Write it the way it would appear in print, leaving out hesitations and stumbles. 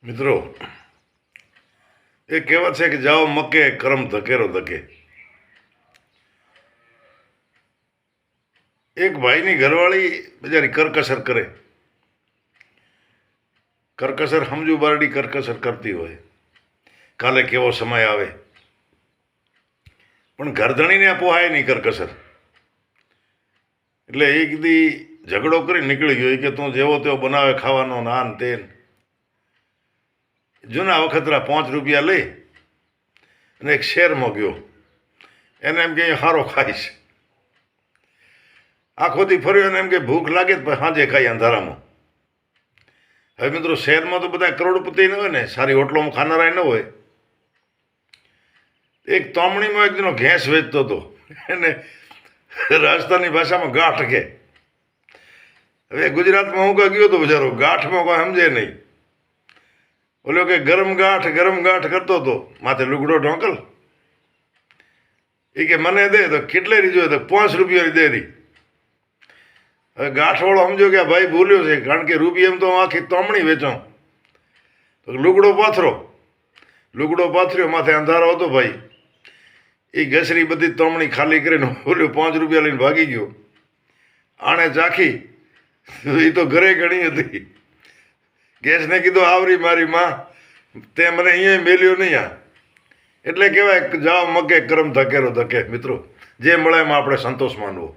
મિત્રો, એ કહેવત છે કે જાઓ મકે કરમ ધકેરો ધકે. એક ભાઈની ઘરવાળી બિચારી કરકસર કરે, કરકસર સમજુ બારડી કરકસર કરતી હોય, કાલે કેવો સમય આવે, પણ ઘરધણીને પોહાય નહીં કરકસર. એટલે એક દી ઝઘડો કરી નીકળી ગયો કે તું જેવો તેવો બનાવે ખાવાનો નાન તેન. જૂના વખતના 5 રૂપિયા લઈ અને એક શહેરમાં ગયો. એને એમ કે સારો ખાઈશ. આખો દી ફર્યો એને એમ કે ભૂખ લાગે તો સાંજે ખાઈ અંધારામાં. હવે મિત્રો, શહેરમાં તો બધા કરોડપતિ ન હોય ને, સારી હોટલોમાં ખાનારા ન હોય. એક તોમણીમાં એક જણો ઘેંસ વેચતો હતો, એને રાજસ્થાની ભાષામાં ગાંઠ કે. હવે ગુજરાતમાં હું ગયો તો બિચારો ગાંઠમાં કોઈ સમજે નહીં. બોલ્યો કે ગરમ ગાંઠ કરતો હતો, માથે લુગડો ઢોંકલ. એ કે મને દે તો કેટલે રી જોઈએ તો 5 રૂપિયાની દે રી. હવે ગાંઠવાળો સમજો કે ભાઈ ભૂલ્યો છે, કારણ કે રૂપિયા એમ તો આખી તોમણી વેચો. તો લુગડો પાથર્યો, માથે અંધારો હતો ભાઈ. એ ઘસરી બધી તોમણી ખાલી કરીને બોલ્યો 5 રૂપિયા લઈને ભાગી ગયો. આણે ચાખી, એ તો ઘરે ઘણી હતી. ગેસને કીધું આવરી મારી માં, તે મને અહીંયા મેલ્યો નહીં. આ એટલે કહેવાય જાઓ મકે કરમ ધકેરો ધકે. મિત્રો, જે મળે એમાં આપણે સંતોષ માનવો.